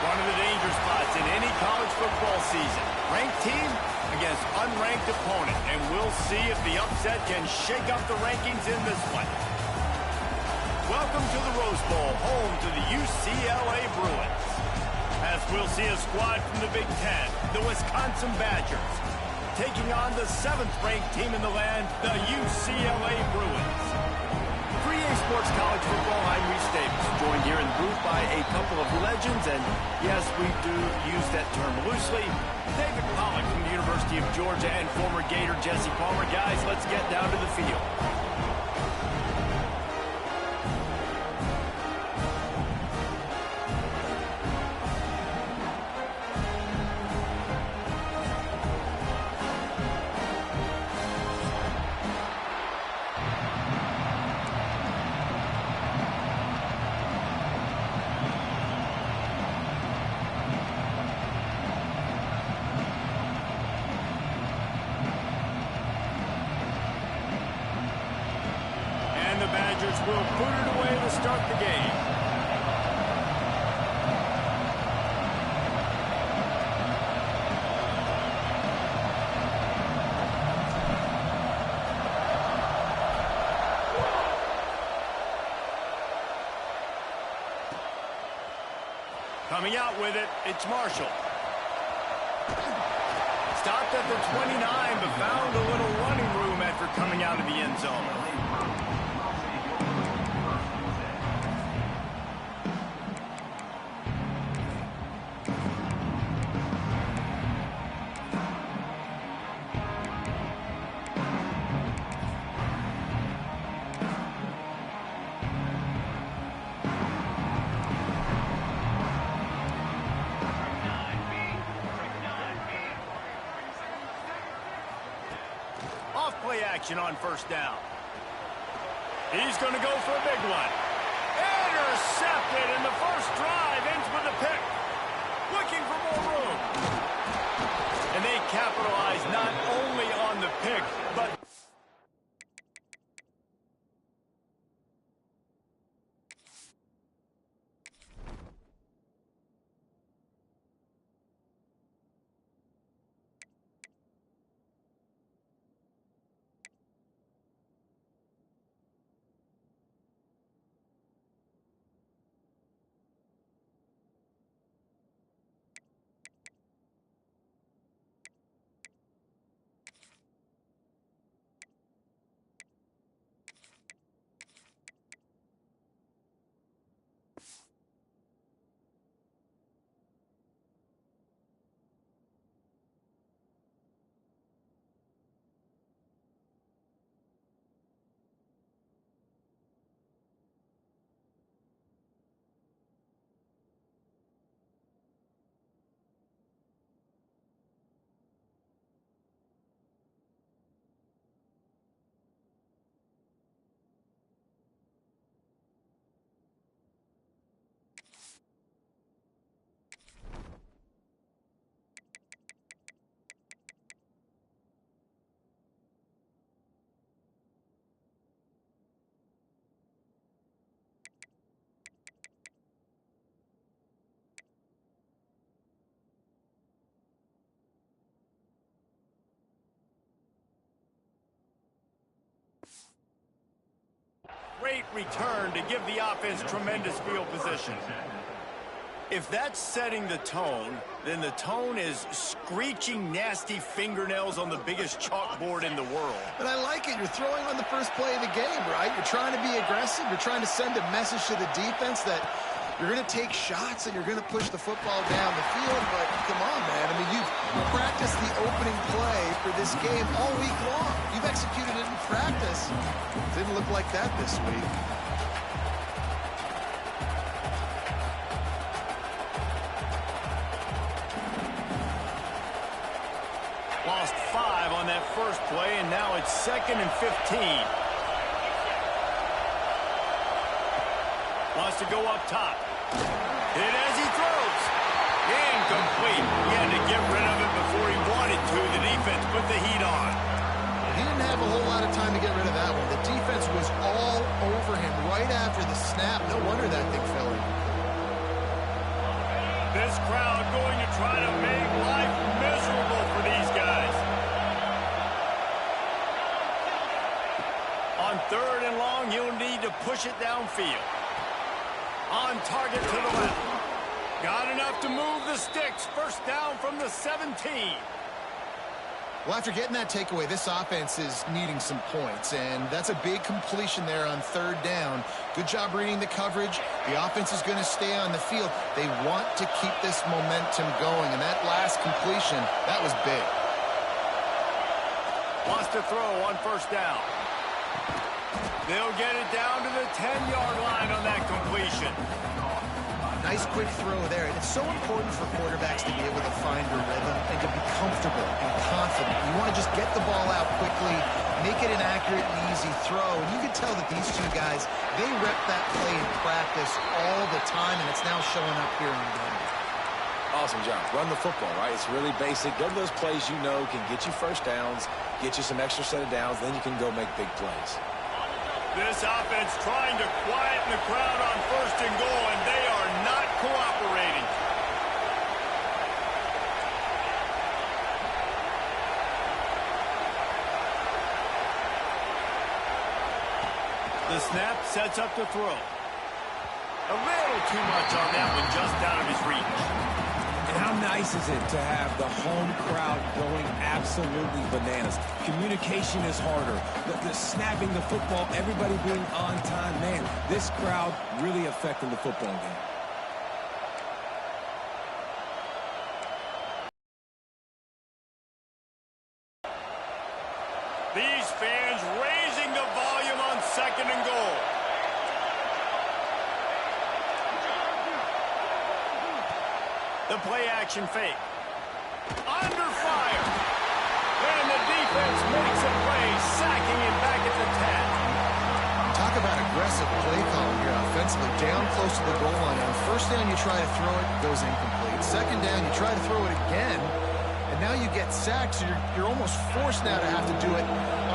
One of the danger spots in any college football season. Ranked team against unranked opponent. And we'll see if the upset can shake up the rankings in this one. Welcome to the Rose Bowl, home to the UCLA Bruins. As we'll see a squad from the Big Ten, the Wisconsin Badgers, taking on the 7th-ranked team in the land, the UCLA Bruins. 3A Sports College Football, I'm Reese Davis, joined here in the booth by a couple of legends, and yes, we do use that term loosely. David Pollock from the University of Georgia and former Gator Jesse Palmer. Guys, let's get down to the field. The Badgers will put it away to start the game. Coming out with it, it's Marshall. Stopped at the 29, but found a little running room after coming out of the end zone. Play action on first down. He's going to go for a big one. Intercepted, and the first drive ends with a pick. Looking for more room. And they capitalize not only on the pick, but great return to give the offense tremendous field position. If that's setting the tone, then the tone is screeching nasty fingernails on the biggest chalkboard in the world. But I like it. You're throwing on the first play of the game, right? You're trying to be aggressive. You're trying to send a message to the defense that you're going to take shots and you're going to push the football down the field. But come on, man. I mean, you've practiced the opening play for this game all week long. You've executed it in practice. Didn't look like that this week. Lost 5 on that first play, and now it's 2nd and 15. Wants to go up top. Hit as he throws. Incomplete. He had to get rid of it before he wanted to. The defense put the heat on. He didn't have a whole lot of time to get rid of that one. The defense was all over him right after the snap. No wonder that thing fell in. This this crowd going to try to make life miserable for these guys. On 3rd and long, he'll need to push it downfield. On target to the left. Got enough to move the sticks. First down from the 17. Well, after getting that takeaway, this offense is needing some points, and that's a big completion there on 3rd down. Good job reading the coverage. The offense is going to stay on the field. They want to keep this momentum going, and that last completion, that was big. Wants to throw on 1st down. They'll get it down to the 10-yard line on that completion. Nice quick throw there. And it's so important for quarterbacks to be able to find their rhythm and to be comfortable and confident. You want to just get the ball out quickly, make it an accurate and easy throw. And you can tell that these two guys, they rep that play in practice all the time, and it's now showing up here in the game. Awesome job. Run the football, right? It's really basic. Go to those plays you know can get you first downs, get you some extra set of downs, then you can go make big plays. This offense trying to quieten the crowd on 1st and goal, and they are not cooperating. The snap sets up the throw. A little too much on that one, just out of his reach. And how nice is it to have the home crowd going absolutely bananas? Communication is harder. The snapping the football, everybody being on time. Man, this crowd really affecting the football game. These fans raising the volume on 2nd and goal. The play action fake. Under fire. And the defense makes a play, sacking him back at the 10. Talk about aggressive play calling here offensively. Down close to the goal line. On 1st down, you try to throw it, goes incomplete. 2nd down, you try to throw it again, and now you get sacked, so you're almost forced now to have to do it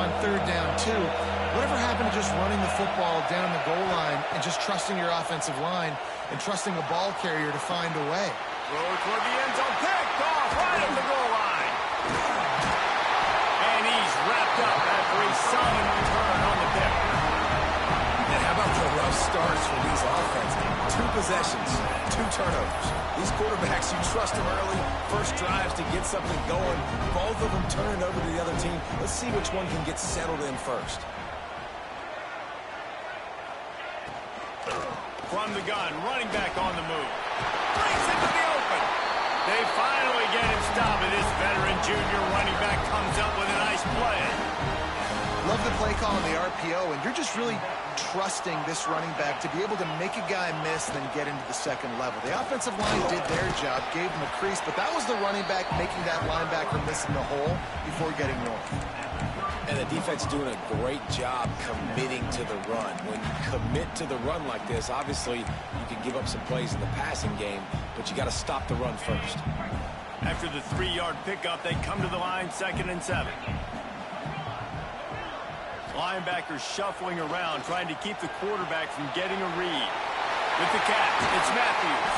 on 3rd down, too. Whatever happened to just running the football down the goal line and just trusting your offensive line and trusting a ball carrier to find a way? Throw toward the end zone, picked off right at the goal line. And he's wrapped up after a solid return on the pick. And how about the rough starts for these offenses? 2 possessions, 2 turnovers. These quarterbacks, you trust them early, first drives to get something going. Both of them turn it over to the other team. Let's see which one can get settled in first. From the gun, running back on the move. Brings it to the open. They finally get him stopped, and this veteran junior running back comes up with a nice play. Love the play call on the RPO, and you're just really trusting this running back to be able to make a guy miss and then get into the 2nd level. The offensive line did their job, gave him a crease, but that was the running back making that linebacker miss in the hole before getting north. And the defense doing a great job committing to the run. When you commit to the run like this, obviously you can give up some plays in the passing game, but you got to stop the run first. After the 3-yard pickup, they come to the line 2nd and 7. Linebackers shuffling around, trying to keep the quarterback from getting a read. With the catch, it's Matthews.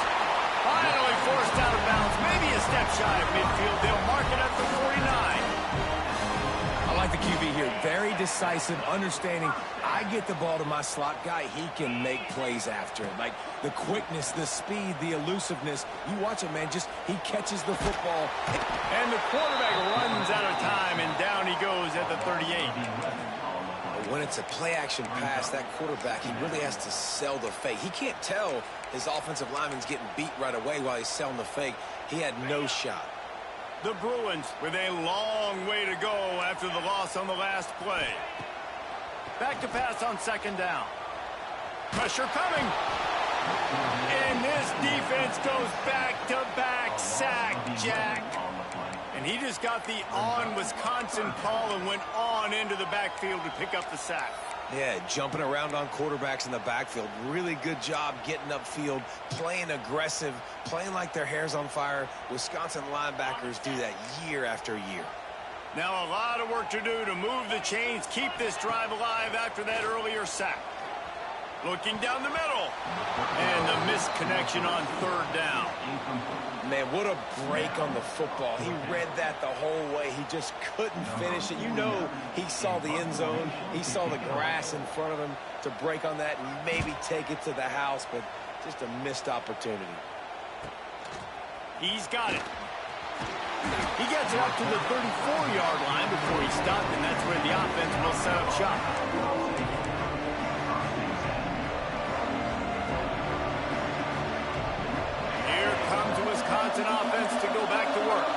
Finally forced out of bounds, maybe a step shy of midfield. They'll mark it at the 49. I like the QB here. Very decisive, understanding I get the ball to my slot guy, he can make plays after it. Like the quickness, the speed, the elusiveness. You watch it, man, just he catches the football. And the quarterback runs out of time, and down he goes at the 38. When it's a play-action pass, that quarterback, he really has to sell the fake. He can't tell his offensive lineman's getting beat right away while he's selling the fake. He had no shot. The Bruins with a long way to go after the loss on the last play. Back to pass on 2nd down. Pressure coming. And this defense goes back-to-back sack, Jack. And he just got the on-Wisconsin call and went on into the backfield to pick up the sack. Yeah, jumping around on quarterbacks in the backfield. Really good job getting upfield, playing aggressive, playing like their hair's on fire. Wisconsin linebackers do that year after year. Now a lot of work to do to move the chains, keep this drive alive after that earlier sack. Looking down the middle. And the missed connection on third down. Man, what a break on the football. He read that the whole way. He just couldn't finish it. You know he saw the end zone. He saw the grass in front of him to break on that and maybe take it to the house, but just a missed opportunity. He's got it. He gets it up to the 34-yard line before he stopped, and that's where the offense will set up shop. Here comes the Wisconsin offense to go back to work.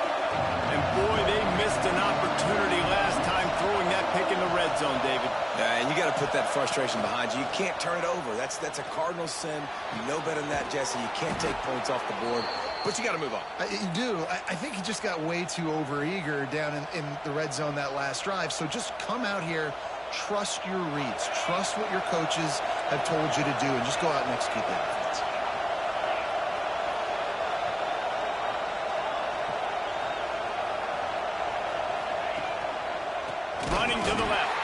And boy, they missed an opportunity last time throwing that pick in the red zone, David. And you got to put that frustration behind you. You can't turn it over. That's a cardinal sin. You know better than that, Jesse. You can't take points off the board. But you got to move on. You do. I think he just got way too overeager down in the red zone that last drive. So just come out here, trust your reads, trust what your coaches have told you to do, and just go out and execute the offense. Running to the left.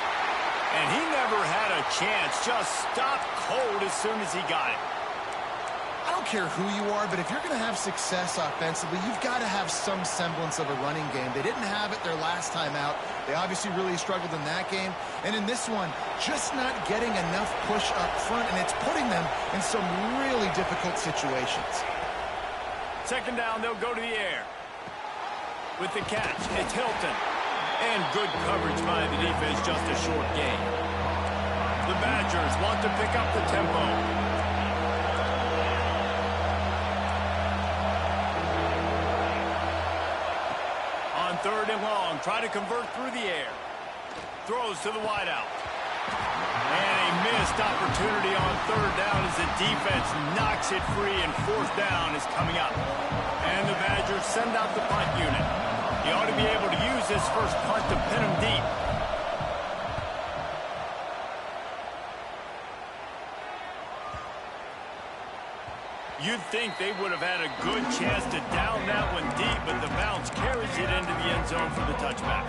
And he never had a chance. Just stopped cold as soon as he got it. I don't care who you are, but if you're going to have success offensively, you've got to have some semblance of a running game. They didn't have it their last time out. They obviously really struggled in that game. And in this one, just not getting enough push up front, and it's putting them in some really difficult situations. Second down, they'll go to the air. With the catch, it's Hilton. And good coverage by the defense, just a short gain. The Badgers want to pick up the tempo. Third and long, try to convert through the air. Throws to the wideout. And a missed opportunity on third down as the defense knocks it free, and fourth down is coming up. And the Badgers send out the punt unit. He ought to be able to use this first punt to pin him deep. You'd think they would have had a good chance to down that one deep, but the bounce carries it into the end zone for the touchback.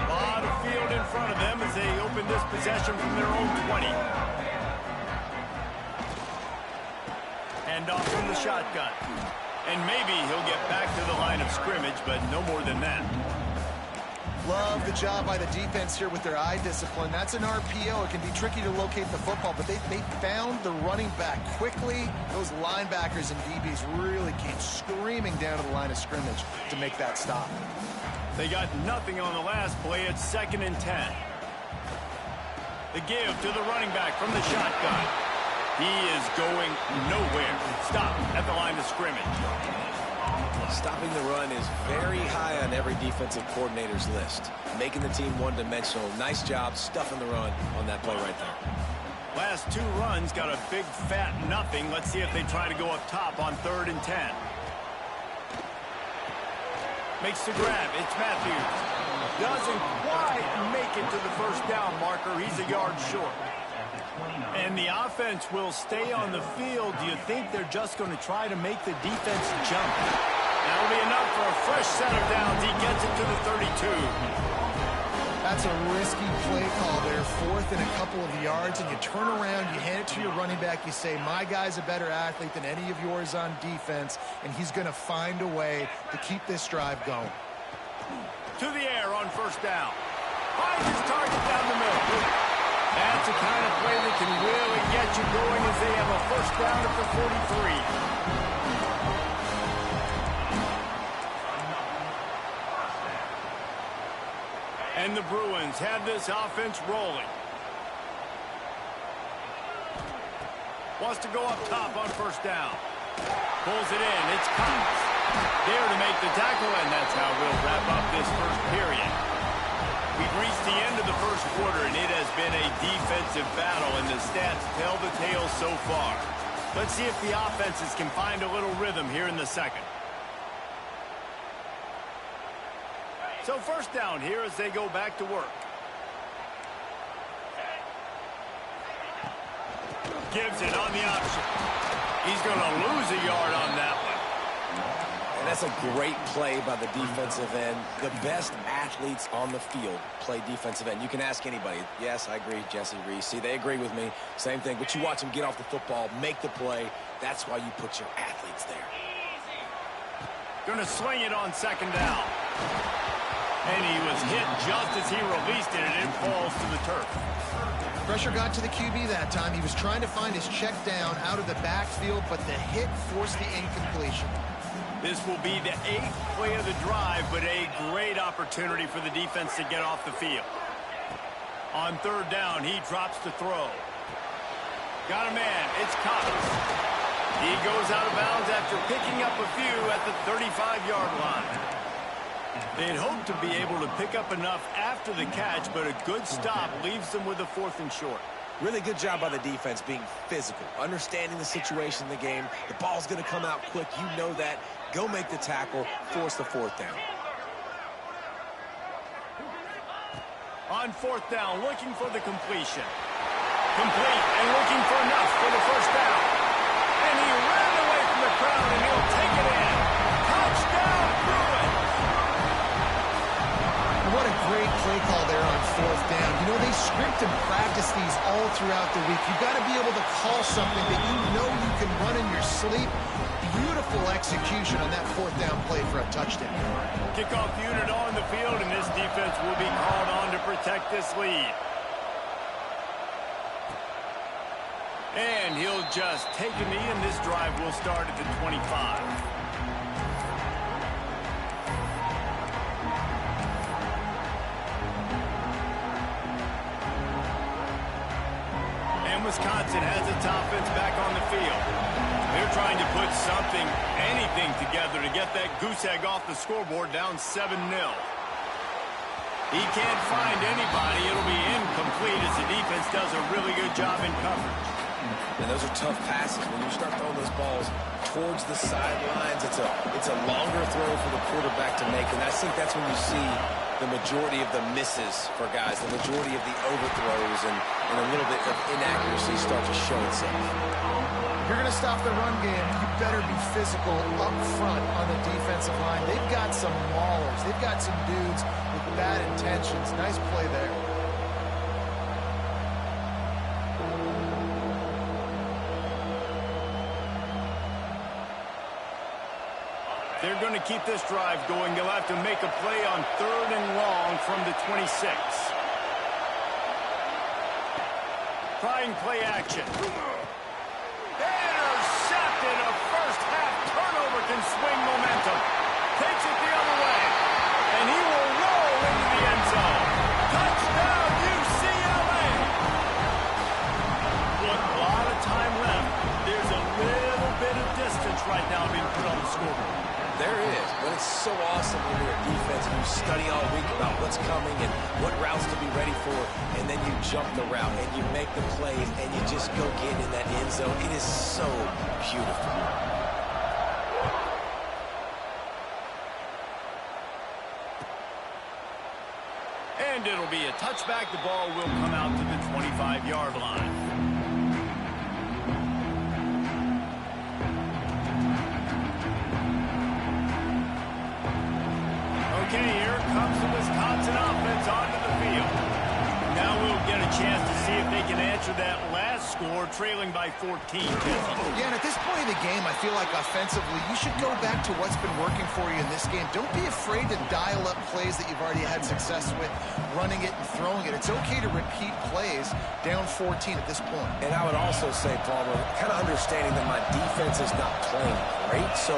A lot of field in front of them as they open this possession from their own 20. Hand off from the shotgun. And maybe he'll get back to the line of scrimmage, but no more than that. Love the job by the defense here with their eye discipline. That's an RPO. It can be tricky to locate the football, but they found the running back quickly. Those linebackers and DBs really came screaming down to the line of scrimmage to make that stop. They got nothing on the last play. It's 2nd and 10. The give to the running back from the shotgun. He is going nowhere. Stop at the line of scrimmage. Stopping the run is very high on every defensive coordinator's list. Making the team one-dimensional. Nice job stuffing the run on that play right there. Last two runs got a big fat nothing. Let's see if they try to go up top on 3rd and 10. Makes the grab. It's Matthews. Doesn't quite make it to the first down marker. He's a yard short. And the offense will stay on the field. Do you think they're just going to try to make the defense jump? That'll be enough for a fresh set of downs. He gets it to the 32. That's a risky play call there. 4th and a couple of yards, and you turn around, you hand it to your running back, you say, my guy's a better athlete than any of yours on defense, and he's going to find a way to keep this drive going. To the air on first down. Finds his target down the middle. That's the kind of play that can really get you going as they have a first down at the 43. And the Bruins have this offense rolling. Wants to go up top on first down. Pulls it in. It's Cox. There to make the tackle, and that's how we'll wrap up this first period. We've reached the end of the first quarter, and it has been a defensive battle, and the stats tell the tale so far. Let's see if the offenses can find a little rhythm here in the second. So first down here as they go back to work. Gives it on the option. He's going to lose a yard on that one. And that's a great play by the defensive end. The best athletes on the field play defensive end. You can ask anybody. Yes, I agree, Jesse Reese. See, they agree with me. Same thing. But you watch them get off the football, make the play. That's why you put your athletes there. Going to swing it on second down. And he was hit just as he released it, and it falls to the turf. Pressure got to the QB that time. He was trying to find his check down out of the backfield, but the hit forced the incompletion. This will be the 8th play of the drive, but a great opportunity for the defense to get off the field. On third down, he drops to throw. Got a man. It's Cox. He goes out of bounds after picking up a few at the 35-yard line. They'd hoped to be able to pick up enough after the catch, but a good stop leaves them with a 4th and short. Really good job by the defense being physical, understanding the situation in the game. The ball's going to come out quick. You know that. Go make the tackle, force the 4th down. On 4th down, looking for the completion. Complete and looking for enough for the first down. And he ran away from the crowd, and he'll take it in. Touchdown, Bruin! What a great play call there on 4th down. You know, they script and practice these all throughout the week. You've got to be able to call something that you know you can run in your sleep. Beautiful execution on that 4th down play for a touchdown. Kickoff unit on the field, and this defense will be called on to protect this lead. And he'll just take a knee, and this drive will start at the 25. And Wisconsin has its offense back on the field. They're trying to put something, anything together to get that goose egg off the scoreboard down 7-0. He can't find anybody. It'll be incomplete as the defense does a really good job in coverage. And those are tough passes. When you start throwing those balls towards the sidelines, it's a longer throw for the quarterback to make. And I think that's when you see the majority of the misses for guys, the majority of the overthrows, and a little bit of inaccuracy start to show itself. If you're going to stop the run game, you better be physical up front on the defensive line. They've got some maulers. They've got some dudes with bad intentions. Nice play there. They're going to keep this drive going. They'll have to make a play on 3rd and long from the 26. Trying play action. Intercepted. A first-half turnover can swing momentum. Takes it the other way. And he will roll into the end zone. Touchdown, UCLA. Look, a lot of time left. There's a little bit of distance right now being put on the scoreboard. There is, but it's so awesome when you're a defense and you study all week about what's coming and what routes to be ready for, and then you jump the route and you make the plays and you just go get in that end zone. It is so beautiful. And it'll be a touchback. The ball will come out to the 25-yard line. Okay, here comes the Wisconsin offense onto the field. Now we'll get a chance to see if they can answer that last score, trailing by 14. Yeah, and at this point in the game, I feel like offensively, you should go back to what's been working for you in this game. Don't be afraid to dial up plays that you've already had success with, running it and throwing it. It's okay to repeat plays down 14 at this point. And I would also say, Palmer, kind of understanding that my defense is not playing great, so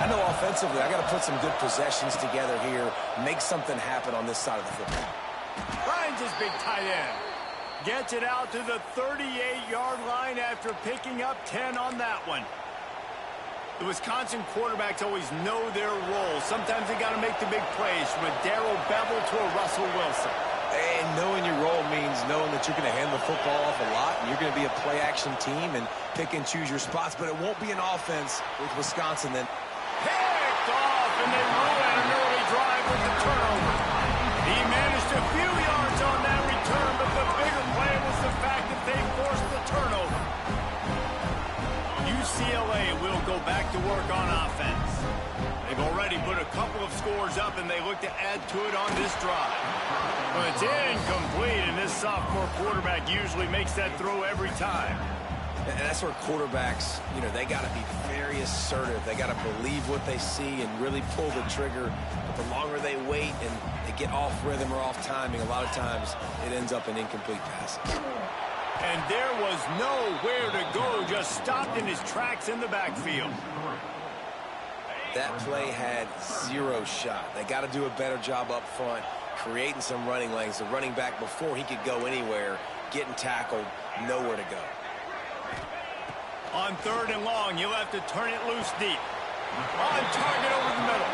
I know offensively I got to put some good possessions together here, make something happen on this side of the football. Finds his big tight end. Gets it out to the 38-yard line after picking up 10 on that one. The Wisconsin quarterbacks always know their role. Sometimes they got to make the big plays, from a Darrell Bevel to a Russell Wilson. And knowing your role means knowing that you're going to hand the football off a lot, and you're going to be a play-action team and pick and choose your spots, but it won't be an offense with Wisconsin then. Picked off, and they ruin an early drive with the turnover. He managed a few yards on that return, but the bigger play was the fact that they forced the turnover. UCLA will go back to work on offense. They've Already put a couple of scores up, and they look to add to it on this drive. Well, it's incomplete, and this sophomore quarterback usually makes that throw every time. And that's where quarterbacks, they got to be very assertive. They got to believe what they see and really pull the trigger. But the longer they wait and they get off rhythm or off timing, a lot of times it ends up in incomplete passes. And there was nowhere to go, just stopped in his tracks in the backfield. That play had zero shot. They got to do a better job up front, creating some running lanes. The running back, before he could go anywhere, getting tackled, nowhere to go. On 3rd and long, you'll have to turn it loose deep. On target over the middle.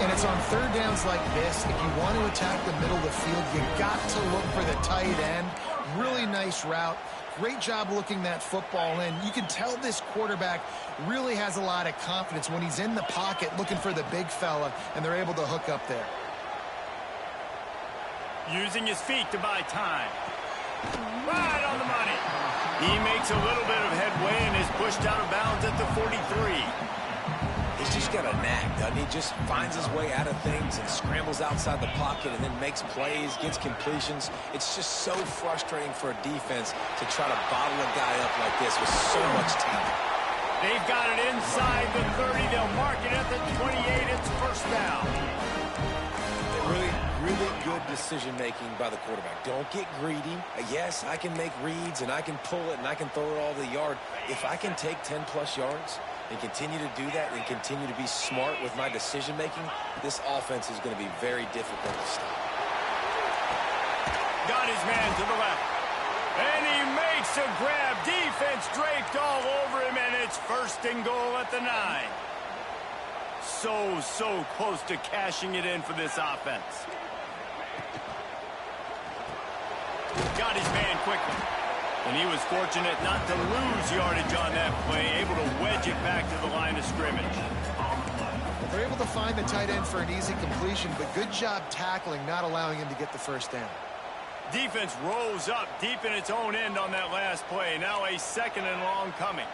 And it's on 3rd downs like this. If you want to attack the middle of the field, you got to look for the tight end. Really nice route. Great job looking that football in. You can tell this quarterback really has a lot of confidence when he's in the pocket looking for the big fella, and they're able to hook up there. Using his feet to buy time. Right on the money. He makes a little bit of headway and is pushed out of bounds at the 43. He's just got a knack, doesn't he? Just finds his way out of things and scrambles outside the pocket and then makes plays, gets completions. It's just so frustrating for a defense to try to bottle a guy up like this with so much talent. They've got it inside the 30. They'll mark it at the 28. It's 1st down. Really good decision-making by the quarterback. Don't get greedy. Yes, I can make reads, and I can pull it, and I can throw it all the yard. If I can take 10-plus yards and continue to do that and continue to be smart with my decision-making, this offense is going to be very difficult to stop. Got his man to the left. And he makes a grab. Defense draped all over him, and it's 1st and goal at the 9. So close to cashing it in for this offense. Got his man quickly. And he was fortunate not to lose yardage on that play, able to wedge it back to the line of scrimmage. They're able to find the tight end for an easy completion, but good job tackling, not allowing him to get the 1st down. Defense rose up deep in its own end on that last play. Now a 2nd and long coming.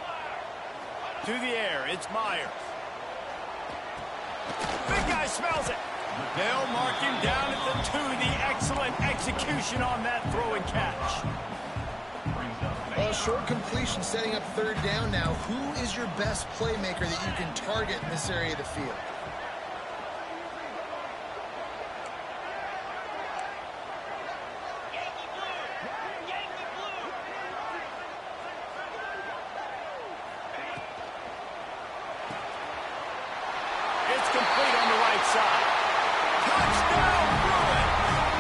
To the air, it's Myers. Big guy smells it. They'll mark him down at the 2. The excellent execution on that throw and catch. Well, short completion setting up 3rd down now. Who is your best playmaker that you can target in this area of the field? It's complete on the right side. Touchdown, Bruin!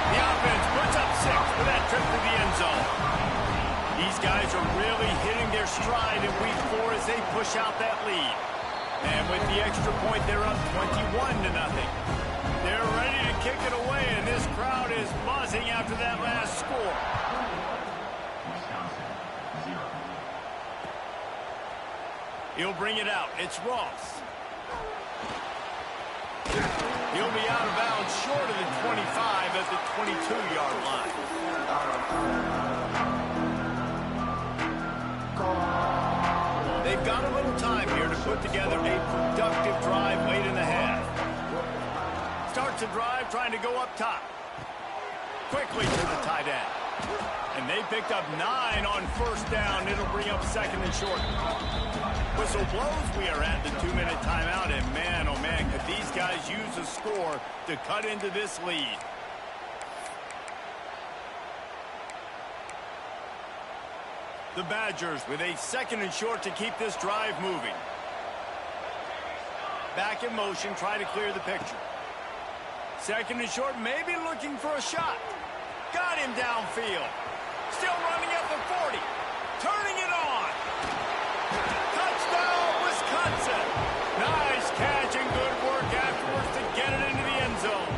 The offense puts up 6 for that trip to the end zone. These guys are really hitting their stride in week 4 as they push out that lead. And with the extra point, they're up 21-0. They're ready to kick it away, and this crowd is buzzing after that last score. He'll bring it out. It's Ross. He'll be out of bounds short of the 25 at the 22-yard line. They've got a little time here to put together a productive drive late in the half. Starts a drive trying to go up top. Quickly to the tight end. And they picked up 9 on 1st down. It'll bring up 2nd and short. Whistle blows. We are at the 2-minute timeout. And man, oh man, could these guys use a score to cut into this lead. The Badgers with a 2nd and short to keep this drive moving. Back in motion, try to clear the picture. 2nd and short, maybe looking for a shot. Got him downfield. Still running at the 40. Turning it on. Touchdown, Wisconsin. Nice catch and good work afterwards to get it into the end zone.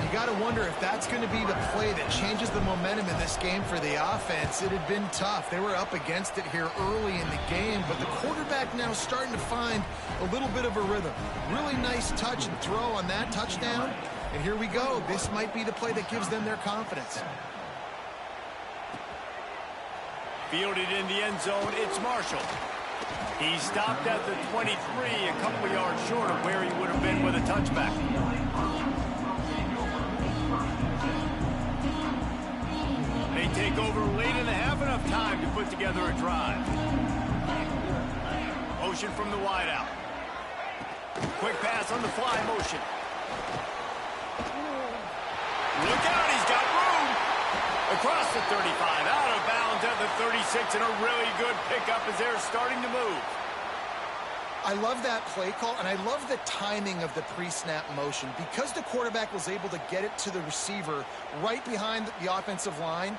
You got to wonder if that's going to be the play that changes the momentum in this game for the offense. It had been tough. They were up against it here early in the game, but the quarterback now starting to find a little bit of a rhythm. Really nice touch and throw on that touchdown. And here we go. This might be the play that gives them their confidence. Fielded in the end zone, it's Marshall. He stopped at the 23, a couple of yards short of where he would have been with a touchback. They take over late in the half, enough time to put together a drive. Motion from the wideout. Quick pass on the fly motion. Look out, he's got room. Across the 35, out of bounds at the 36, and a really good pickup as they're starting to move. I love that play call, and I love the timing of the pre-snap motion. Because the quarterback was able to get it to the receiver right behind the offensive line,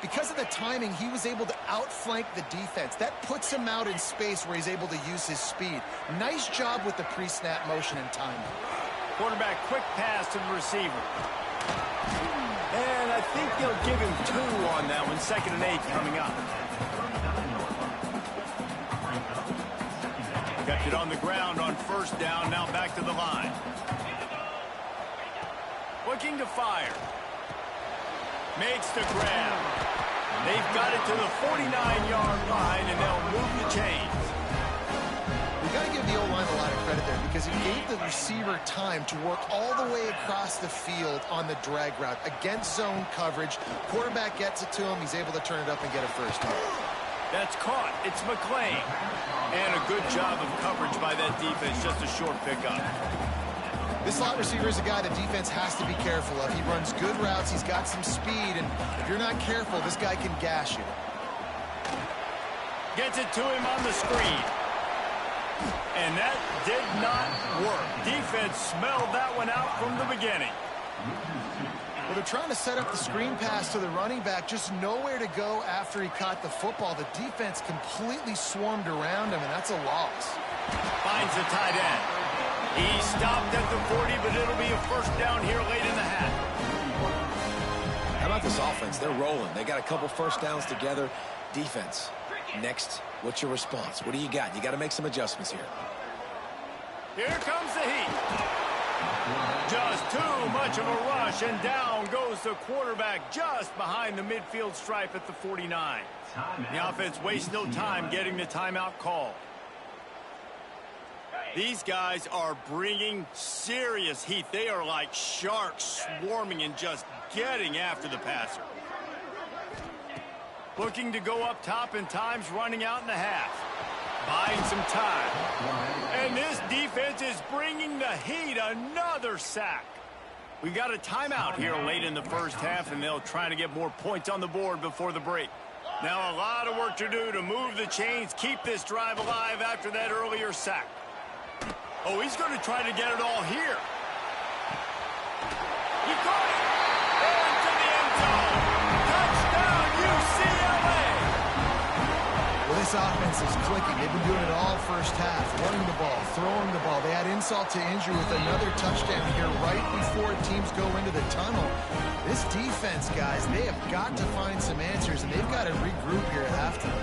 because of the timing, he was able to outflank the defense. That puts him out in space where he's able to use his speed. Nice job with the pre-snap motion and timing. Quarterback quick pass to the receiver. And I think they'll give him 2 on that one. 2nd and 8 coming up. Kept it on the ground on 1st down. Now back to the line. Looking to fire. Makes the grab. They've got it to the 49-yard line, and they'll move the chains. We got to give the O-line a lot of credit there because he gave the receiver time to work all the way across the field on the drag route against zone coverage. Quarterback gets it to him. He's able to turn it up and get a 1st down. That's caught. It's McClain. And a good job of coverage by that defense. Just a short pickup. This slot receiver is a guy the defense has to be careful of. He runs good routes. He's got some speed. And if you're not careful, this guy can gash you. Gets it to him on the screen. And that did not work. Defense smelled that one out from the beginning. Well, they're trying to set up the screen pass to the running back. Just nowhere to go after he caught the football. The defense completely swarmed around him, and that's a loss. Finds the tight end. He stopped at the 40, but it'll be a 1st down here late in the half. How about this offense? They're rolling. They got a couple 1st downs together. Defense. Next, what's your response? What do you got? You got to make some adjustments here. Here comes the heat. Just too much of a rush, and down goes the quarterback just behind the midfield stripe at the 49. The offense wastes no time getting the timeout call. These guys are bringing serious heat. They are like sharks swarming and just getting after the passer. Looking to go up top, and time's running out in the half. Buying some time. And this defense is bringing the heat. Another sack. We got a timeout here late in the 1st half, and they'll try to get more points on the board before the break. Now a lot of work to do to move the chains, keep this drive alive after that earlier sack. Oh, he's going to try to get it all here. He caught it. Into the end zone. Touchdown, UCLA. Well, this offense is clicking. They've been doing it all 1st half. Running the ball, throwing the ball. They add insult to injury with another touchdown here right before teams go into the tunnel. This defense, guys, they have got to find some answers, and they've got to regroup here at halftime.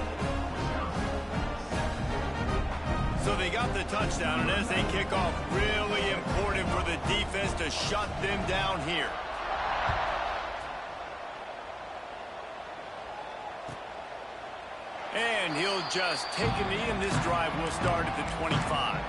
So they got the touchdown, and as they kick off, really important for the defense to shut them down here. And he'll just take a knee, and this drive will start at the 25.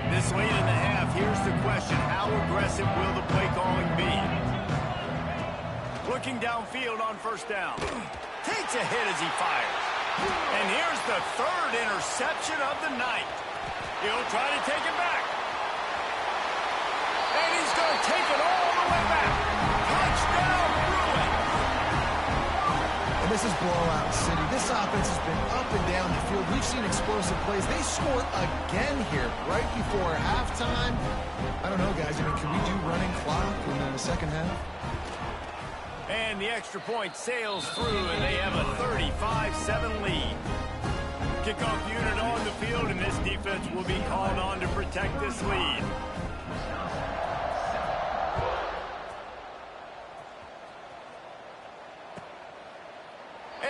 This late in the half, here's the question. How aggressive will the play calling be? Looking downfield on 1st down. Takes a hit as he fires. And here's the 3rd interception of the night. He'll try to take it back. And he's going to take it all the way back. Touchdown, Bruins. And this is blowout city. This offense has been up and down the field. We've seen explosive plays. They score again here right before halftime. I don't know, guys. I mean, can we do running clock in the 2nd half? And the extra point sails through, and they have a 35-7 lead. Kickoff unit on the field, and this defense will be called on to protect this lead.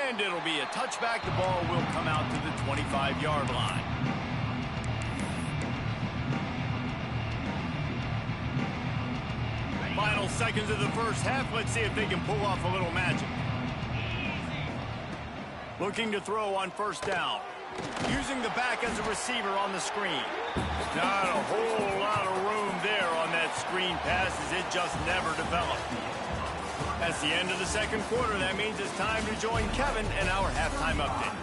And it'll be a touchback. The ball will come out to the 25-yard line. Final seconds of the first half. Let's see if they can pull off a little magic. Looking to throw on first down. Using the back as a receiver on the screen. Not a whole lot of room there on that screen pass as it just never developed. That's the end of the second quarter. That means it's time to join Kevin and our halftime update.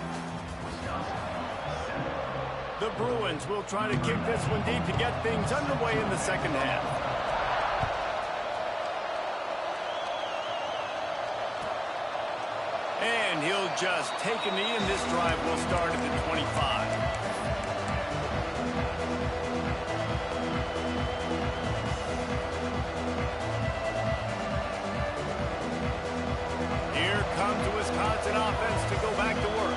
The Bruins will try to kick this one deep to get things underway in the second half. And he'll just take a knee, and this drive will start at the 25. Here comes the Wisconsin offense to go back to work.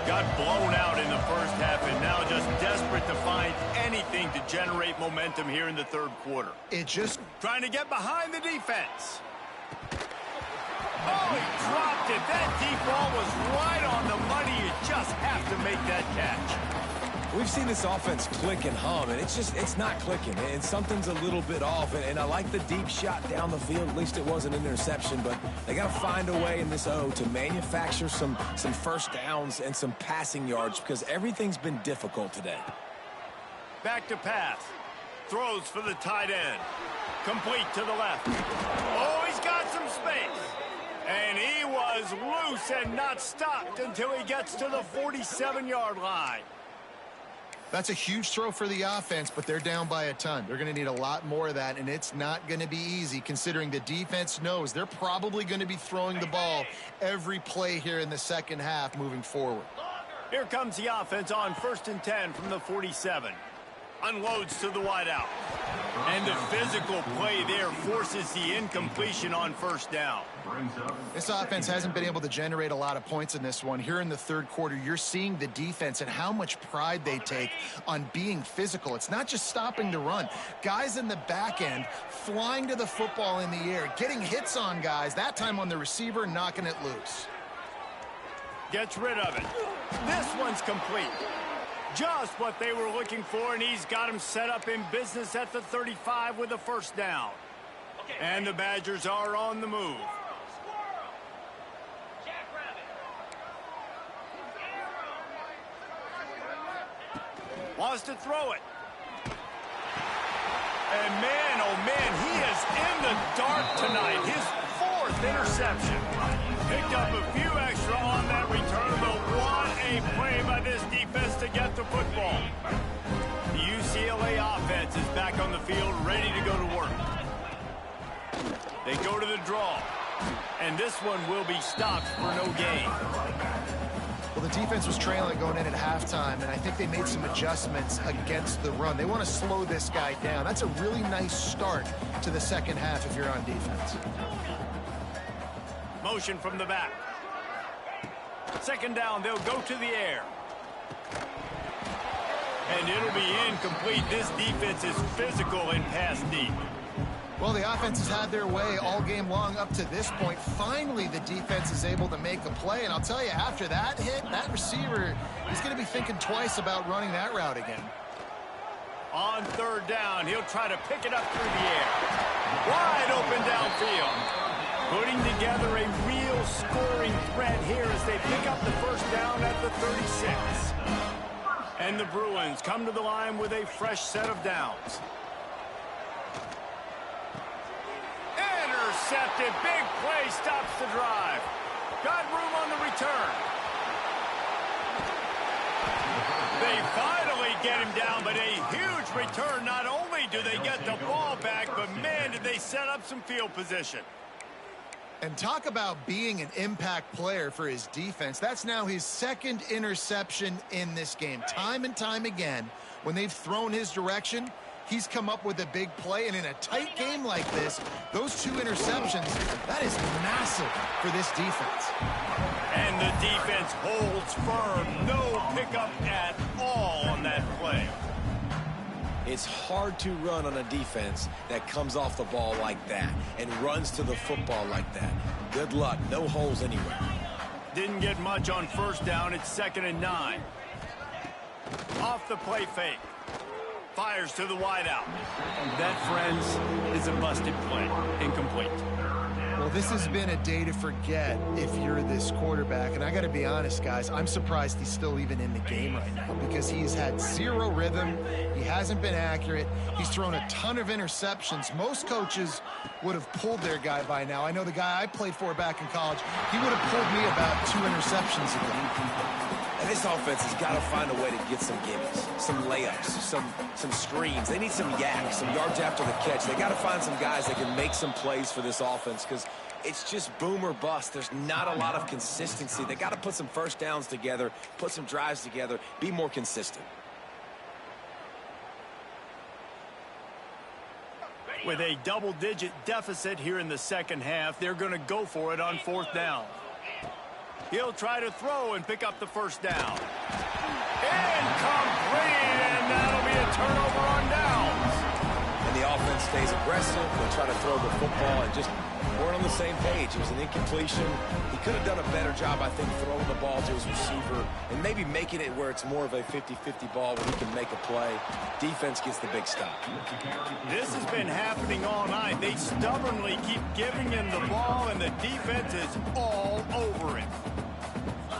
Got blown out in the first half and now just desperate to find anything to generate momentum here in the third quarter. It just trying to get behind the defense. Oh, he dropped it. That deep ball was right on the money. You just have to make that catch. We've seen this offense click and hum, and it's not clicking, and something's a little bit off. And I like the deep shot down the field. At least it wasn't an interception, but they got to find a way in this O to manufacture some first downs and some passing yards because everything's been difficult today. Back to pass. Throws for the tight end. Complete to the left. Oh, he's got some space. And he was loose and not stopped until he gets to the 47-yard line. That's a huge throw for the offense, but they're down by a ton. They're going to need a lot more of that, and it's not going to be easy considering the defense knows they're probably going to be throwing the ball every play here in the second half moving forward. Here comes the offense on 1st and 10 from the 47. Unloads to the wideout. And the physical play there forces the incompletion on first down. This offense hasn't been able to generate a lot of points in this one. Here in the third quarter, you're seeing the defense and how much pride they take on being physical. It's not just stopping the run. Guys in the back end flying to the football in the air, getting hits on guys, that time on the receiver, knocking it loose. Gets rid of it. This one's complete. Just what they were looking for, and he's got him set up in business at the 35 with a first down. And the Badgers are on the move. Wants to throw it. And man, oh man, he is in the dark tonight. His 4th interception. Picked up a few extra on that return, but what a play by this defense to get the football. The UCLA offense is back on the field, ready to go to work. They go to the draw, and this one will be stopped for no gain. Well, the defense was trailing going in at halftime, and I think they made some adjustments against the run. They want to slow this guy down. That's a really nice start to the second half if you're on defense. Motion from the back. Second down, they'll go to the air. And it'll be incomplete. This defense is physical and pass deep. Well, the offense has had their way all game long up to this point. Finally, the defense is able to make a play. And I'll tell you, after that hit, that receiver, he's going to be thinking twice about running that route again. On third down, he'll try to pick it up through the air. Wide open downfield. Putting together a real scoring threat here as they pick up the first down at the 36. And the Bruins come to the line with a fresh set of downs. Intercepted. Big play stops the drive. Got room on the return. They finally get him down, but a huge return. Not only do they get the ball back, but man, did they set up some field position. And talk about being an impact player for his defense. That's now his 2nd interception in this game. Time and time again, when they've thrown his direction, he's come up with a big play. And in a tight game like this, those 2 interceptions, that is massive for this defense. And the defense holds firm. No pickup at all on that play. It's hard to run on a defense that comes off the ball like that and runs to the football like that. Good luck. No holes anywhere. Didn't get much on first down. It's 2nd and 9. Off the play fake. Fires to the wideout. That, friends, is a busted play. Incomplete. Well, this has been a day to forget if you're this quarterback. And I got to be honest, guys, I'm surprised he's still even in the game right now because he's had zero rhythm. He hasn't been accurate. He's thrown a ton of interceptions. Most coaches would have pulled their guy by now. I know the guy I played for back in college, he would have pulled me about 2 interceptions ago. And this offense has got to find a way to get some gimmies, some layups, some screens. They need some yaks, some yards after the catch. They got to find some guys that can make some plays for this offense because it's just boom or bust. There's not a lot of consistency. They got to put some first downs together, put some drives together, be more consistent. With a double-digit deficit here in the second half, they're going to go for it on 4th down. He'll try to throw and pick up the first down. Incomplete, and that'll be a turnover on downs. And the offense stays aggressive. They try to throw the football and just weren't on the same page. It was an incompletion. He could have done a better job, I think, throwing the ball to his receiver and maybe making it where it's more of a 50-50 ball where he can make a play. Defense gets the big stop. This has been happening all night. They stubbornly keep giving him the ball, and the defense is all over it.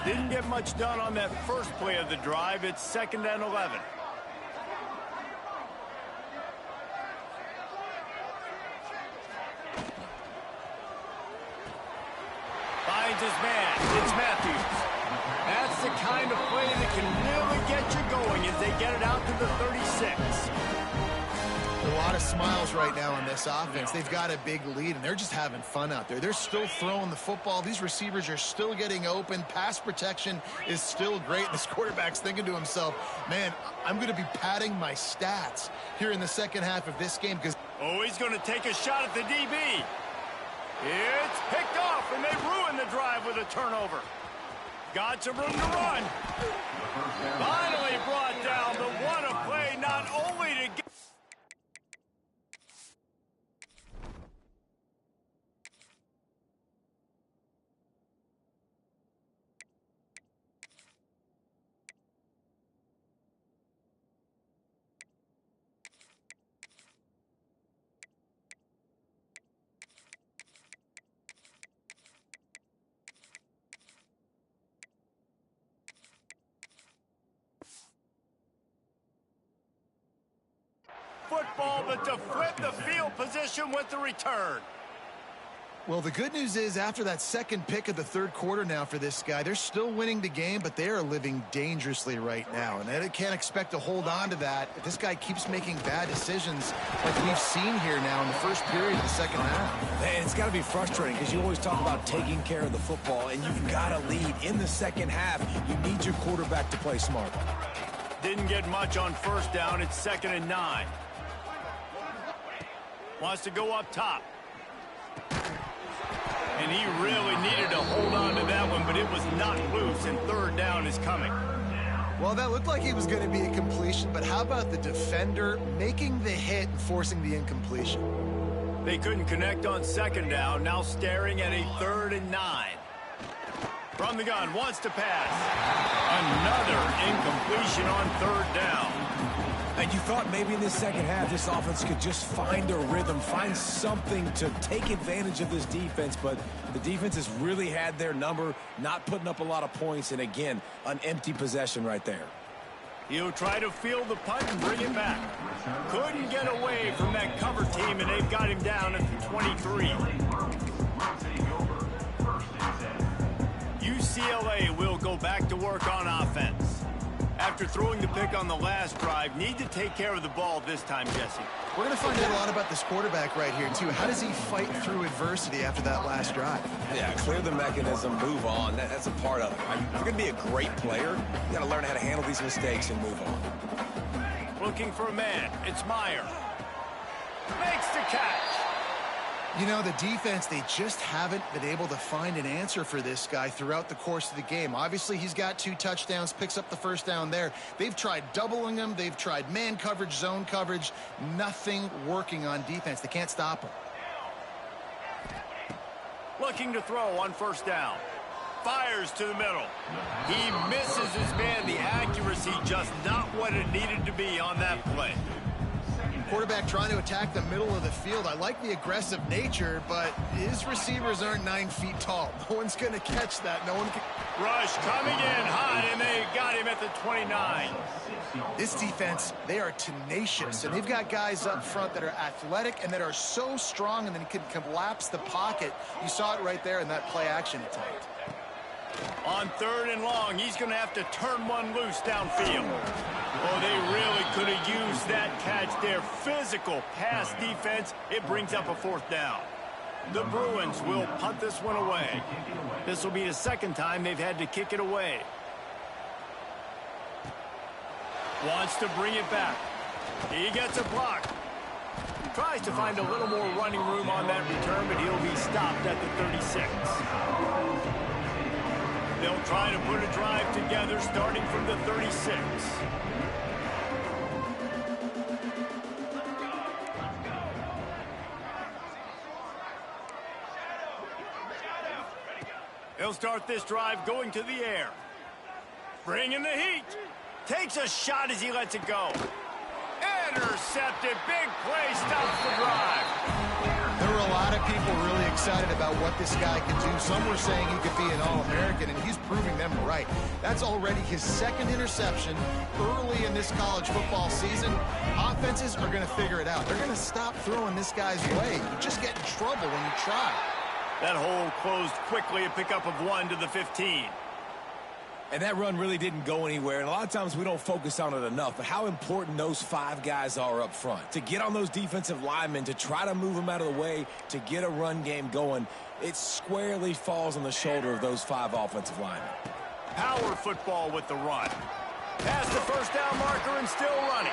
Didn't get much done on that first play of the drive. It's 2nd and 11. Finds his man. It's Matthews. That's the kind of play that can really get you going as they get it out to the 36. A lot of smiles right now on this offense. They've got a big lead, and they're just having fun out there. They're still throwing the football. These receivers are still getting open. Pass protection is still great. This quarterback's thinking to himself, man, I'm going to be padding my stats here in the second half of this game. Because he's going to take a shot at the DB. It's picked off, and they ruin the drive with a turnover. Got some room to run. Finally brought down, but what a play, not only to get... football, but to flip the field position with the return. well, the good news is after that second pick of the third quarter now for this guy, they're still winning the game, but they are living dangerously right now. And they can't expect to hold on to that if this guy keeps making bad decisions like we've seen here now in the first period of the second half. Man, it's got to be frustrating because you always talk about taking care of the football, and you've got to lead in the second half. You need your quarterback to play smart. Didn't get much on first down. It's 2nd and 9. Wants to go up top. And he really needed to hold on to that one, but it was not loose, and 3rd down is coming. Well, that looked like he was going to be a completion, but how about the defender making the hit and forcing the incompletion? They couldn't connect on 2nd down, now staring at a 3rd and 9. From the gun, wants to pass. Another incompletion on 3rd down. And you thought maybe in this second half this offense could just find a rhythm, find something to take advantage of this defense, but the defense has really had their number, not putting up a lot of points, and again, an empty possession right there. He'll try to field the punt and bring it back. Couldn't get away from that cover team, and they've got him down at the 23. UCLA will go back to work on offense. After throwing the pick on the last drive, need to take care of the ball this time, Jesse. We're going to find out a lot about this quarterback right here, too. How does he fight through adversity after that last drive? Yeah, clear the mechanism, move on. That's a part of it. If you're going to be a great player, you got to learn how to handle these mistakes and move on. Looking for a man. It's Meyer. Makes the catch. You know, the defense, they just haven't been able to find an answer for this guy throughout the course of the game. Obviously, he's got 2 touchdowns, picks up the first down there. They've tried doubling him. They've tried man coverage, zone coverage. Nothing working on defense. They can't stop him. Looking to throw on first down. Fires to the middle. He misses his man. The accuracy accuracy just not what it needed to be on that play. Quarterback trying to attack the middle of the field. I like the aggressive nature, but his receivers aren't 9 feet tall. No one's going to catch that. No one can. Rush coming in hot, and they got him at the 29. This defense, they are tenacious, and they've got guys up front that are athletic and that are so strong and then can collapse the pocket. You saw it right there in that play-action attempt. On 3rd and long, he's going to have to turn one loose downfield. Oh, they really could have used that catch there. Physical pass defense. It brings up a 4th down. The Bruins will punt this one away. This will be the 2nd time they've had to kick it away. Wants to bring it back. He gets a block. Tries to find a little more running room on that return, but he'll be stopped at the 36. They'll try to put a drive together starting from the 36. He'll start this drive going to the air. Bringing the heat. Takes a shot as he lets it go. Intercepted. Big play. Stops the drive. There were a lot of people really excited about what this guy could do. Some were saying he could be an All-American, and he's proving them right. That's already his 2nd interception early in this college football season. Offenses are going to figure it out. They're going to stop throwing this guy's way. You just get in trouble when you try. That hole closed quickly. A pickup of 1 to the 15. And that run really didn't go anywhere. And a lot of times we don't focus on it enough. But how important those 5 guys are up front. To get on those defensive linemen, to try to move them out of the way, to get a run game going, it squarely falls on the shoulder of those 5 offensive linemen. Power football with the run. Past the 1st down marker and still running.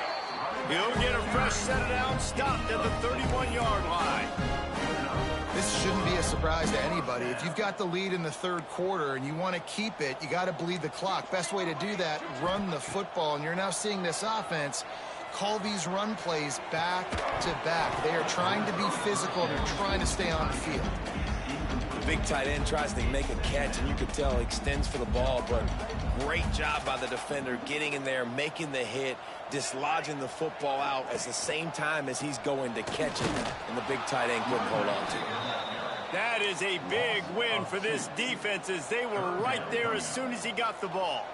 He'll get a fresh set down, stopped at the 31-yard line. This shouldn't be a surprise to anybody. If you've got the lead in the 3rd quarter and you want to keep it, you got to bleed the clock. Best way to do that, run the football. And you're now seeing this offense call these run plays back to back. They are trying to be physical, and they're trying to stay on the field. The big tight end tries to make a catch, and you can tell he extends for the ball, but great job by the defender getting in there, making the hit, dislodging the football out at the same time as he's going to catch it, and the big tight end couldn't hold on to it. That is a big win for this defense, as they were right there as soon as he got the ball.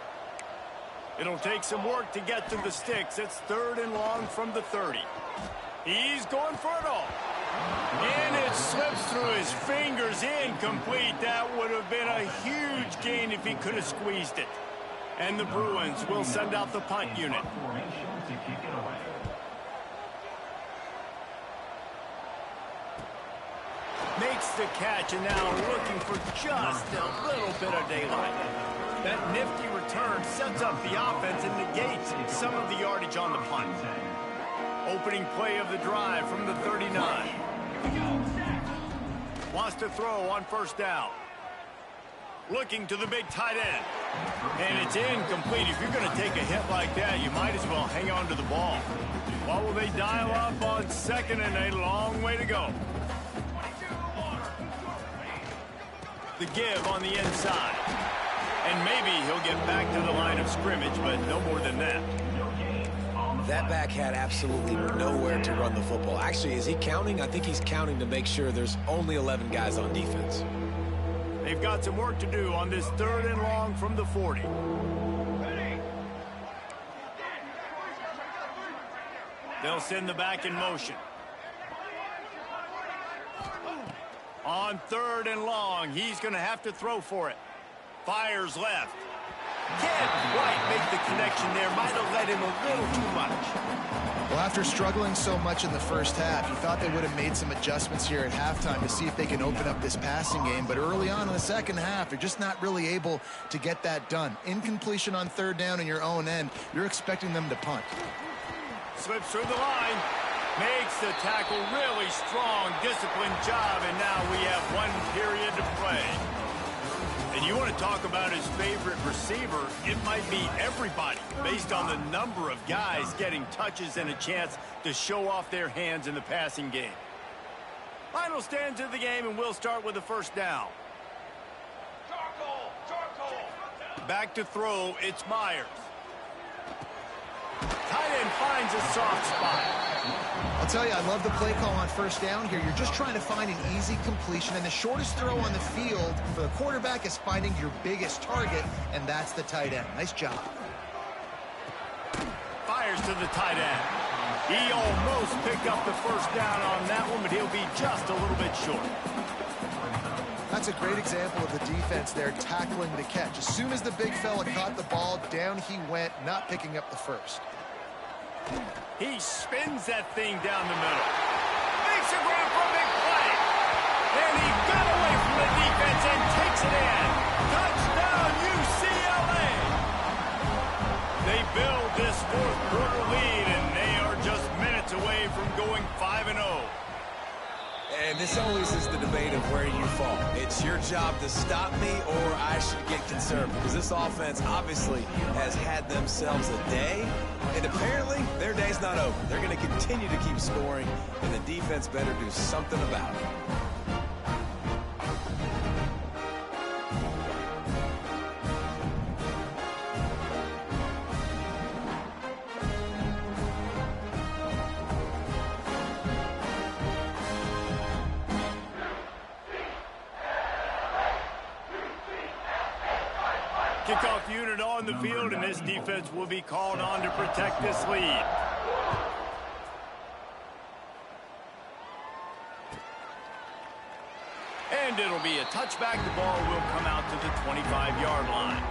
It'll take some work to get to the sticks. It's 3rd and long from the 30. He's going for it all. And it slips through his fingers, incomplete. That would have been a huge gain if he could have squeezed it. And the Bruins will send out the punt unit. Makes the catch, and now looking for just a little bit of daylight. That nifty return sets up the offense and negates some of the yardage on the punt. Opening play of the drive from the 39. Wants to throw on 1st down. Looking to the big tight end. And it's incomplete. If you're going to take a hit like that, you might as well hang on to the ball. What will they dial up on 2nd and a long way to go? The give on the inside. And maybe he'll get back to the line of scrimmage, but no more than that. That back had absolutely nowhere to run the football. Actually, is he counting? I think he's counting to make sure there's only 11 guys on defense. They've got some work to do on this 3rd and long from the 40. They'll send the back in motion. On 3rd and long, he's going to have to throw for it. Fires left. Can't quite make the connection there. Might have led him a little too much. Well, after struggling so much in the 1st half, you thought they would have made some adjustments here at halftime to see if they can open up this passing game. But early on in the 2nd half, they're just not really able to get that done. Incompletion on 3rd down in your own end, you're expecting them to punt. Slips through the line. Makes the tackle really strong, disciplined job, and now we have 1 period to play. And you want to talk about his favorite receiver, it might be everybody, based on the number of guys getting touches and a chance to show off their hands in the passing game. Final stanza of the game, and we'll start with the 1st down. Back to throw, it's Myers. Tight end finds a soft spot. I'll tell you, I love the play call on first down here. You're just trying to find an easy completion, and the shortest throw on the field for the quarterback is finding your biggest target, and that's the tight end. Nice job. Fires to the tight end. He almost picked up the first down on that one, but he'll be just a little bit short. That's a great example of the defense there tackling the catch. As soon as the big fella caught the ball, down he went, not picking up the first. He spins that thing down the middle. Makes a grab for a big play. And he got away from the defense and takes it in. Touchdown, UCLA. They build this fourth quarter lead, and they are just minutes away from going 5-0. And this always is the debate of where you fall. It's your job to stop me, or I should get concerned, because this offense obviously has had themselves a day, and apparently their day's not over. They're going to continue to keep scoring, and the defense better do something about it. Kickoff unit on the field, and this defense will be called on to protect this lead. And it'll be a touchback. The ball will come out to the 25-yard line.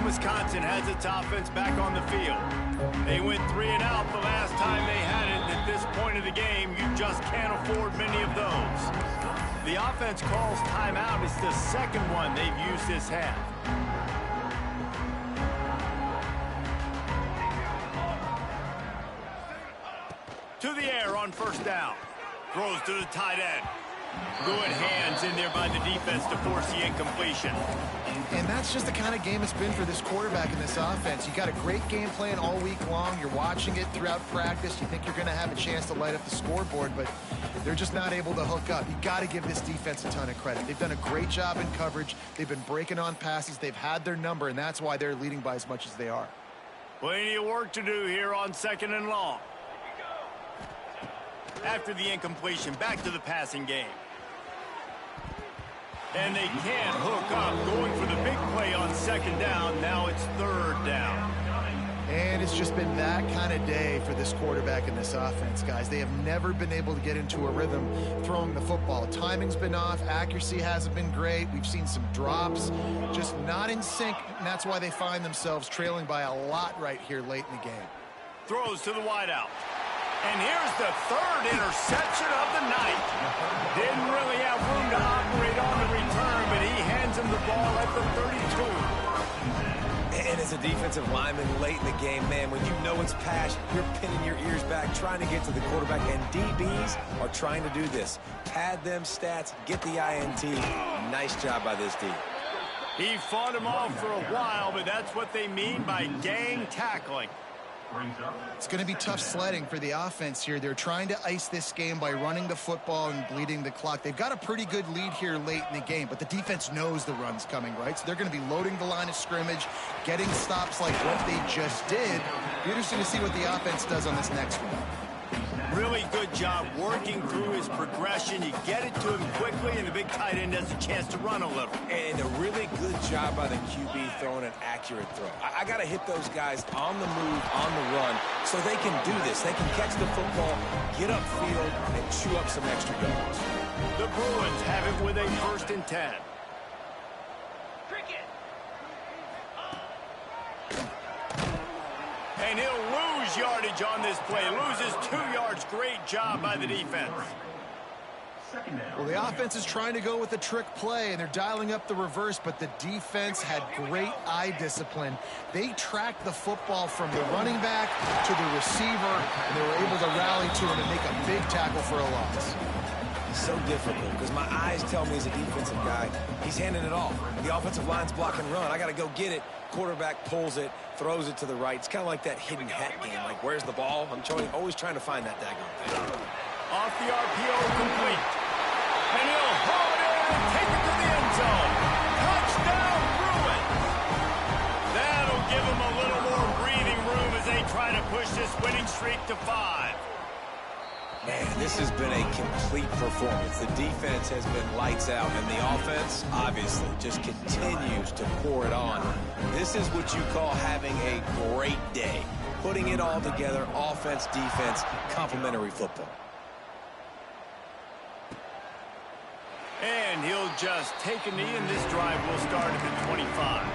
Wisconsin has its offense back on the field. They went 3 and out the last time they had it, and at this point of the game, you just can't afford many of those. The offense calls timeout. It's the second one they've used this half. To the air on first down. Throws to the tight end. Good hands in there by the defense to force the incompletion. And that's just the kind of game it's been for this quarterback in this offense. You got a great game plan all week long. You're watching it throughout practice. You think you're going to have a chance to light up the scoreboard, but they're just not able to hook up. You got to give this defense a ton of credit. They've done a great job in coverage. They've been breaking on passes. They've had their number, and that's why they're leading by as much as they are. Plenty of work to do here on 2nd and long. After the incompletion, back to the passing game. And they can't hook up, going for the big play on 2nd down. Now it's 3rd down. And it's just been that kind of day for this quarterback in this offense, guys. They have never been able to get into a rhythm throwing the football. Timing's been off. Accuracy hasn't been great. We've seen some drops, just not in sync, and that's why they find themselves trailing by a lot right here late in the game. Throws to the wideout. And here's the 3rd interception of the night. Didn't really have room to operate on the return, but he hands him the ball at the 32. And as a defensive lineman late in the game, man, when you know it's pass, you're pinning your ears back, trying to get to the quarterback, and DBs are trying to do this. Pad them stats, get the INT. Nice job by this D. He fought him off for a while, but that's what they mean by gang tackling. It's going to be tough sledding for the offense here. They're trying to ice this game by running the football and bleeding the clock. They've got a pretty good lead here late in the game, but the defense knows the run's coming, right? So they're going to be loading the line of scrimmage, getting stops like what they just did. Be interesting to see what the offense does on this next one. Really good job working through his progression. You get it to him quickly, and the big tight end has a chance to run a little. And a really good job by the QB throwing an accurate throw. I got to hit those guys on the move, on the run, so they can do this. They can catch the football, get upfield, and chew up some extra yards. The Bruins have it with a 1st and 10. And he'll lose yardage on this play. Loses 2 yards. Great job by the defense. Well, the offense is trying to go with a trick play, and they're dialing up the reverse, but the defense had great eye discipline. They tracked the football from the running back to the receiver, and they were able to rally to him and make a big tackle for a loss. So difficult because my eyes tell me as a defensive guy, he's handing it off. The offensive line's block and run. I got to go get it. Quarterback pulls it, throws it to the right. It's kind of like that hidden hat game. Like, where's the ball? I'm always trying to find that daggone thing. Off the RPO, complete. And he'll haul it in and take it to the end zone. Touchdown, Bruin. That'll give him a little more breathing room as they try to push this winning streak to 5. Man, this has been a complete performance. The defense has been lights out, and the offense, obviously, just continues to pour it on. This is what you call having a great day. Putting it all together, offense, defense, complementary football. And he'll just take a knee, and this drive will start at the 25.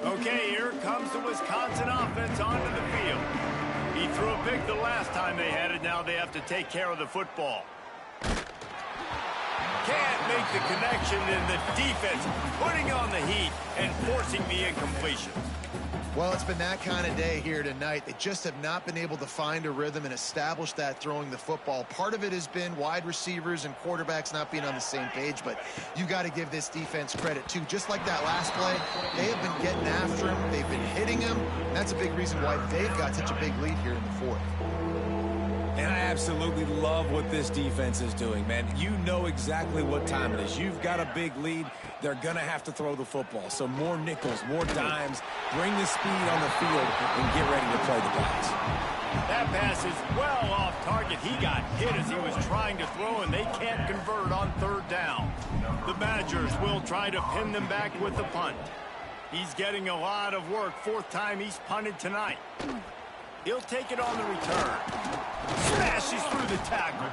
Okay, here comes the Wisconsin offense onto the field. He threw a pick the last time they had it. Now they have to take care of the football. Can't make the connection, and the defense putting on the heat and forcing the incompletion. Well, it's been that kind of day here tonight. They just have not been able to find a rhythm and establish that throwing the football. Part of it has been wide receivers and quarterbacks not being on the same page, but you got to give this defense credit, too. Just like that last play, they have been getting after him. They've been hitting him, and that's a big reason why they've got such a big lead here in the fourth. And I absolutely love what this defense is doing, man. You know exactly what time it is. You've got a big lead. They're going to have to throw the football. So more nickels, more dimes. Bring the speed on the field and get ready to play the pass. That pass is well off target. He got hit as he was trying to throw, and they can't convert on third down. The Badgers will try to pin them back with the punt. He's getting a lot of work. Fourth time he's punted tonight. He'll take it on the return. Smashes through the tackle.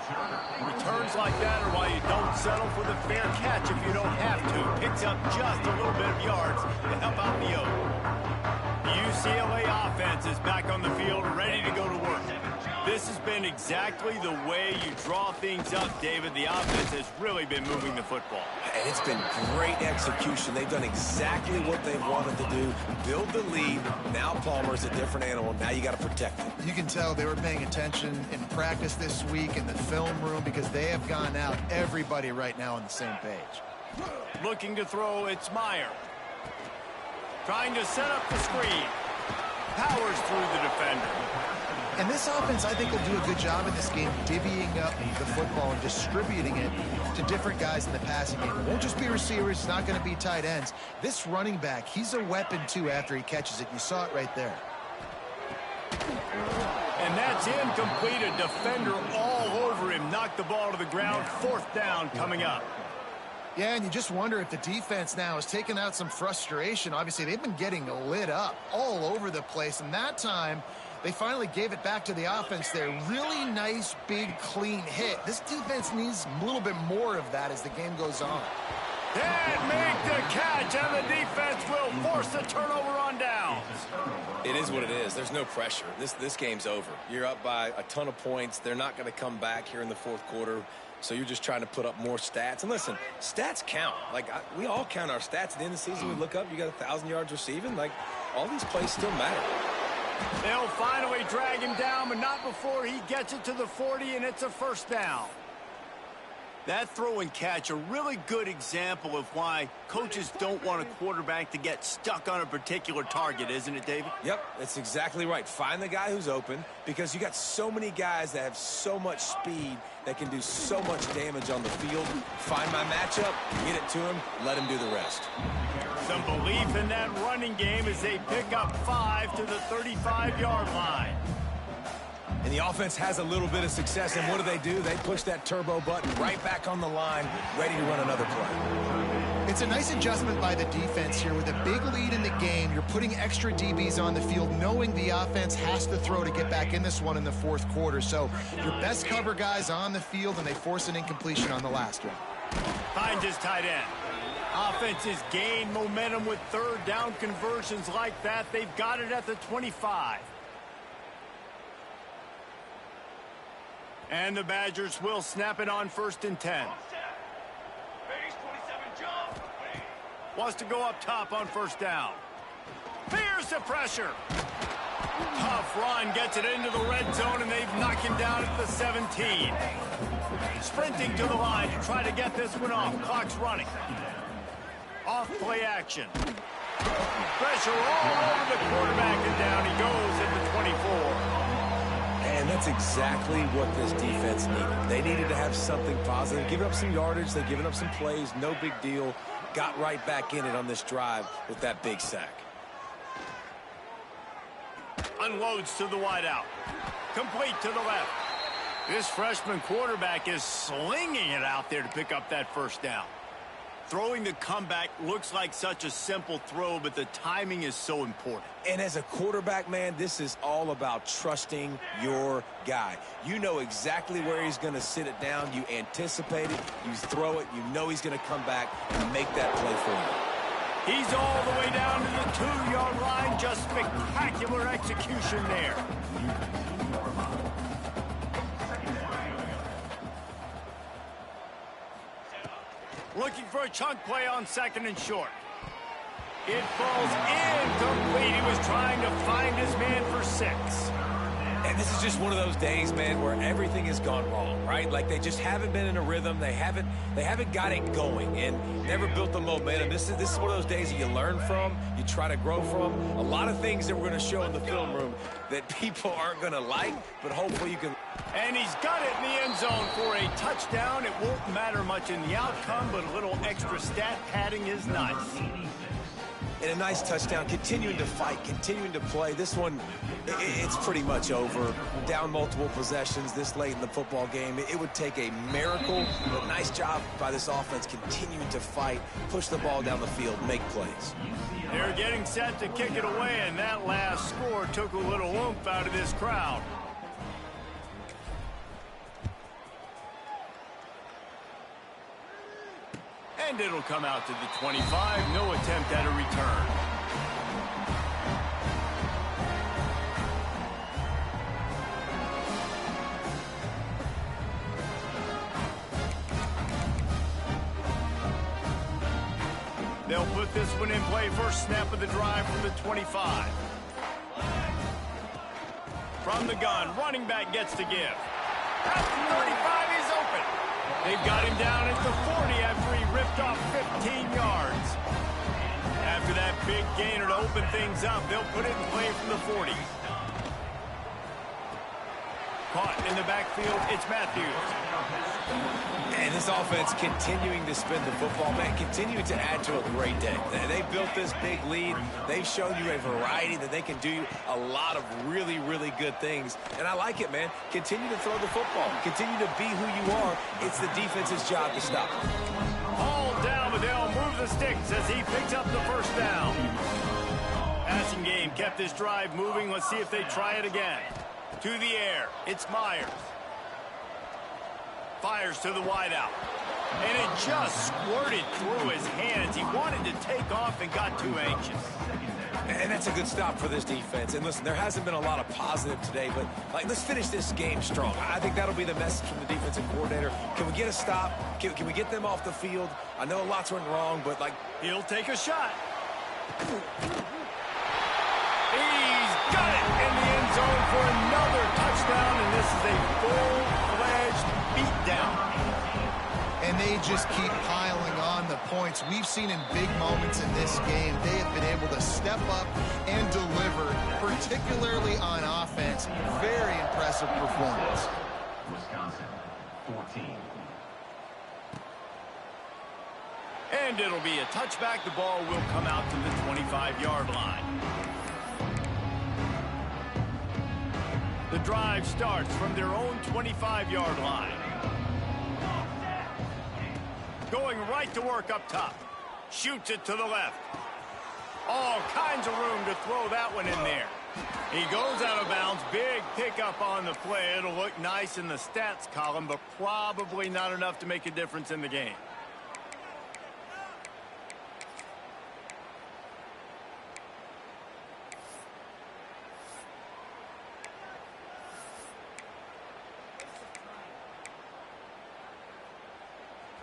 Returns like that are why you don't settle for the fair catch if you don't have to. Picks up just a little bit of yards to help out the O. The UCLA offense is back on the field, ready to go to work. This has been exactly the way you draw things up, David. The offense has really been moving the football. And it's been great execution. They've done exactly what they wanted to do. Build the lead. Now Palmer's a different animal. Now you got to protect it. You can tell they were paying attention in practice this week in the film room because they have gone out, everybody right now on the same page. Looking to throw, it's Meyer. Trying to set up the screen. Powers through the defender. And this offense, I think, will do a good job in this game divvying up the football and distributing it to different guys in the passing game. It won't just be receivers. It's not going to be tight ends. This running back, he's a weapon, too, after he catches it. You saw it right there. And that's incomplete. A defender all over him. Knocked the ball to the ground. Fourth down coming up. Yeah, and you just wonder if the defense now is taking out some frustration. Obviously, they've been getting lit up all over the place. And that time, they finally gave it back to the offense there. Really nice, big, clean hit. This defense needs a little bit more of that as the game goes on. And make the catch, and the defense will force the turnover on downs. It is what it is. There's no pressure. This game's over. You're up by a ton of points. They're not going to come back here in the fourth quarter. So you're just trying to put up more stats. And listen, stats count. We all count our stats. At the end of the season, we look up, you got 1,000 yards receiving. All these plays still matter. They'll finally drag him down, but not before he gets it to the 40, and it's a first down. That throw and catch, a really good example of why coaches don't want a quarterback to get stuck on a particular target, isn't it, David? Yep, that's exactly right. Find the guy who's open, because you got so many guys that have so much speed that can do so much damage on the field. Find my matchup, get it to him, let him do the rest. Some belief in that running game as they pick up 5 to the 35-yard line. And the offense has a little bit of success, and what do? They push that turbo button right back on the line, ready to run another play. It's a nice adjustment by the defense here. With a big lead in the game, you're putting extra DBs on the field, knowing the offense has to throw to get back in this one in the fourth quarter. So your best cover guys on the field, and they force an incompletion on the last one. Finds his tight end. Offenses gain momentum with third down conversions like that. They've got it at the 25. And the Badgers will snap it on 1st and 10. Wants to go up top on first down. Fires Here's the pressure. Tough run, gets it into the red zone, and they've knocked him down at the 17. Sprinting to the line to try to get this one off. Clock's running. Off play action. Pressure all over the quarterback, and down he goes at the 24. And that's exactly what this defense needed. They needed to have something positive. Giving up some yardage, they've given up some plays, no big deal. Got right back in it on this drive with that big sack. Unloads to the wideout. Complete to the left. This freshman quarterback is slinging it out there to pick up that first down. Throwing the comeback looks like such a simple throw, but the timing is so important. And as a quarterback, man, this is all about trusting your guy. You know exactly where he's going to sit it down. You anticipate it. You throw it. You know he's going to come back and make that play for you. He's all the way down to the 2-yard line. Just spectacular execution there. Looking for a chunk play on 2nd and short. It falls incomplete. He was trying to find his man for 6. And this is just one of those days, man, where everything has gone wrong, right? Like they just haven't been in a rhythm. They haven't got it going and never built the momentum. This is one of those days that you learn from, you try to grow from. A lot of things that we're going to show in the film room that people aren't going to like, but hopefully you can. And he's got it in the end zone for a touchdown. It won't matter much in the outcome, but a little extra stat padding is nice. And a nice touchdown, continuing to fight, continuing to play. This one, it's pretty much over. Down multiple possessions this late in the football game. It would take a miracle, but nice job by this offense continuing to fight, push the ball down the field, make plays. They're getting set to kick it away, and that last score took a little oomph out of this crowd. And it'll come out to the 25. No attempt at a return. They'll put this one in play. First snap of the drive from the 25. From the gun, running back gets to give. At the 35, he's open. They've got him down at the 40 after he ripped off 15 yards. After that big gainer to open things up, they'll put it in play from the 40. Caught in the backfield, it's Matthews. And this offense continuing to spin the football, man, continuing to add to a great day. They built this big lead. They've shown you a variety that they can do a lot of really, really good things. And I like it, man. Continue to throw the football. Continue to be who you are. It's the defense's job to stop it. All down, but they'll move the sticks as he picks up the first down. Passing game kept this drive moving. Let's see if they try it again. To the air, it's Myers. Fires to the wideout. And it just squirted through his hands. He wanted to take off and got too anxious. And that's a good stop for this defense. And listen, there hasn't been a lot of positive today, but let's finish this game strong. I think that'll be the message from the defensive coordinator. Can we get a stop? Can we get them off the field? I know lots went wrong, but he'll take a shot. He's got it in the end zone for another touchdown, and this is a full-fledged beatdown. And they just keep piling on the points. We've seen in big moments in this game, they have been able to step up and deliver, particularly on offense. Very impressive performance. Wisconsin, 14. And it'll be a touchback. The ball will come out to the 25-yard line. The drive starts from their own 25-yard line. Going right to work up top. Shoots it to the left. All kinds of room to throw that one in there. He goes out of bounds. Big pickup on the play. It'll look nice in the stats column, but probably not enough to make a difference in the game.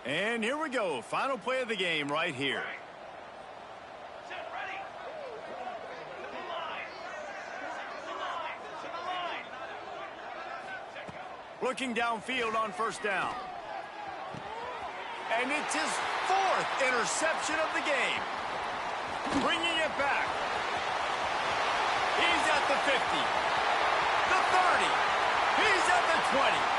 And here we go. Final play of the game right here. Looking downfield on first down. And it's his 4th interception of the game. Bringing it back. He's at the 50. The 30. He's at the 20.